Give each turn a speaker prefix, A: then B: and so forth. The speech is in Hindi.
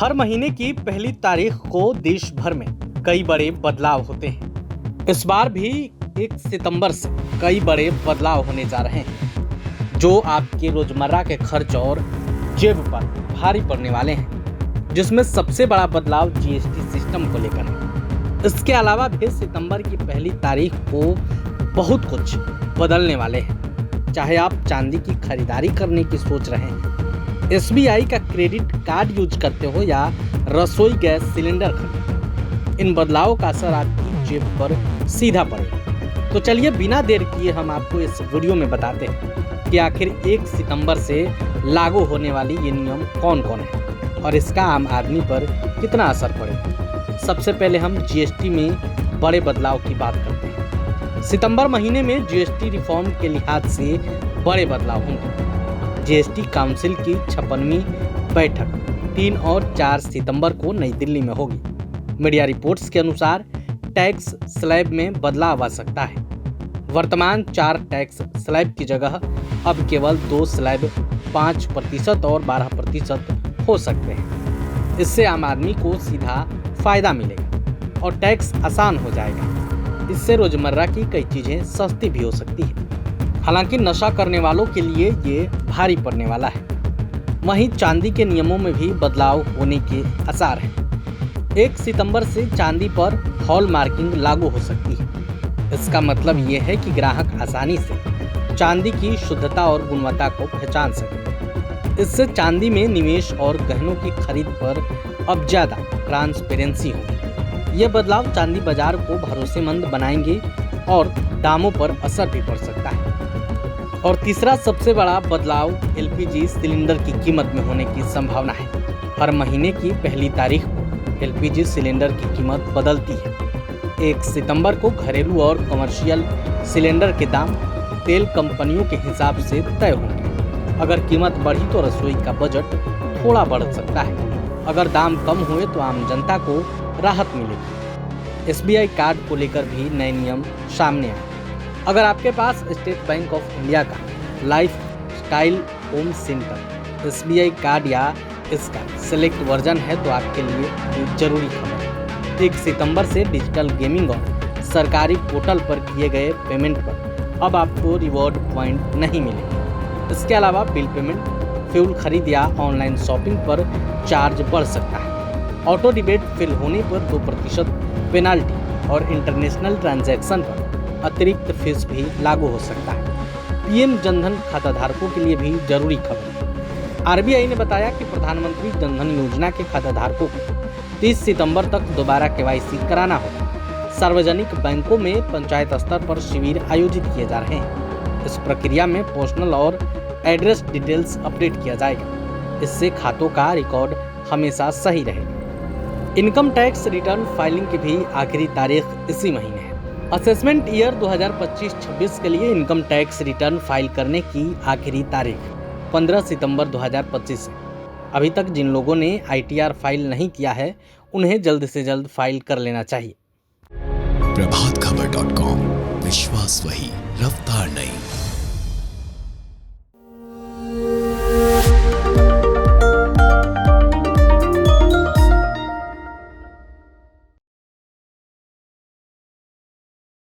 A: हर महीने की पहली तारीख को देश भर में कई बड़े बदलाव होते हैं। इस बार भी 1 सितंबर से कई बड़े बदलाव होने जा रहे हैं जो आपके रोजमर्रा के खर्च और जेब पर भारी पड़ने वाले हैं, जिसमें सबसे बड़ा बदलाव जीएसटी सिस्टम को लेकर है। इसके अलावा भी सितंबर की पहली तारीख को बहुत कुछ बदलने वाले हैं। चाहे आप चांदी की खरीदारी करने की सोच रहे हैं, एसबीआई का क्रेडिट कार्ड यूज करते हो या रसोई गैस सिलेंडर खरीदते, इन बदलावों का असर आपकी जेब पर सीधा पड़ेगा। तो चलिए बिना देर किए हम आपको इस वीडियो में बताते हैं कि आखिर 1 सितंबर से लागू होने वाली ये नियम कौन कौन है और इसका आम आदमी पर कितना असर पड़ेगा। सबसे पहले हम जीएसटी में बड़े बदलाव की बात करते हैं। सितंबर महीने में जीएसटी रिफॉर्म के लिहाज से बड़े बदलाव होंगे। जीएसटी काउंसिल की 56वीं बैठक 3 और 4 सितंबर को नई दिल्ली में होगी। मीडिया रिपोर्ट्स के अनुसार टैक्स स्लैब में बदलाव आ सकता है। वर्तमान 4 टैक्स स्लैब की जगह अब केवल 2 स्लैब 5% और 12% हो सकते हैं। इससे आम आदमी को सीधा फायदा मिलेगा और टैक्स आसान हो जाएगा। इससे रोजमर्रा की कई चीजें सस्ती भी हो सकती है। हालांकि नशा करने वालों के लिए ये भारी पड़ने वाला है। वहीं चांदी के नियमों में भी बदलाव होने के आसार हैं। 1 सितंबर से चांदी पर हॉल मार्किंग लागू हो सकती है। इसका मतलब ये है कि ग्राहक आसानी से चांदी की शुद्धता और गुणवत्ता को पहचान सके। इससे चांदी में निवेश और गहनों की खरीद पर अब ज्यादा ट्रांसपेरेंसी होगी। ये बदलाव चांदी बाजार को भरोसेमंद बनाएंगे और दामों पर असर भी पड़ सकता है। और तीसरा सबसे बड़ा बदलाव एलपीजी सिलेंडर की कीमत में होने की संभावना है। हर महीने की पहली तारीख को एलपीजी सिलेंडर की कीमत बदलती है। 1 सितंबर को घरेलू और कमर्शियल सिलेंडर के दाम तेल कंपनियों के हिसाब से तय होंगे। अगर कीमत बढ़ी तो रसोई का बजट थोड़ा बढ़ सकता है। अगर दाम कम हुए तो आम जनता को राहत मिलेगी। एसबीआई कार्ड को लेकर भी नए नियम सामने आए। अगर आपके पास स्टेट बैंक ऑफ इंडिया का life style home centre SBI card या इसका सेलेक्ट वर्जन है तो आपके लिए एक जरूरी खबर है। 1 सितंबर से डिजिटल गेमिंग और सरकारी पोर्टल पर किए गए पेमेंट पर अब आपको रिवॉर्ड पॉइंट नहीं मिलेंगे। इसके अलावा बिल पेमेंट, फ्यूल खरीद या ऑनलाइन शॉपिंग पर चार्ज बढ़ सकता है। ऑटो डिबेट फिल होने पर 2% पेनाल्टी और इंटरनेशनल ट्रांजैक्शन पर अतिरिक्त फीस भी लागू हो सकता है। पीएम जनधन खाता धारकों के लिए भी जरूरी खबर। आरबीआई ने बताया कि प्रधानमंत्री जनधन योजना के खाता धारकों को 30 सितंबर तक दोबारा केवाईसी कराना होगा। सार्वजनिक बैंकों में पंचायत स्तर पर शिविर आयोजित किए जा रहे हैं। इस प्रक्रिया में पर्सनल और एड्रेस डिटेल्स अपडेट किया जाएगा। इससे खातों का रिकॉर्ड हमेशा सही रहेगा। इनकम टैक्स रिटर्न फाइलिंग की भी आखिरी तारीख इसी महीने है। असेसमेंट ईयर 2025-26 के लिए इनकम टैक्स रिटर्न फाइल करने की आखिरी तारीख 15 सितंबर 2025 है। अभी तक जिन लोगों ने आईटीआर फाइल नहीं किया है उन्हें जल्द से जल्द फाइल कर लेना चाहिए।
B: प्रभातखबर.com, विश्वास वही, रफ्तार नहीं।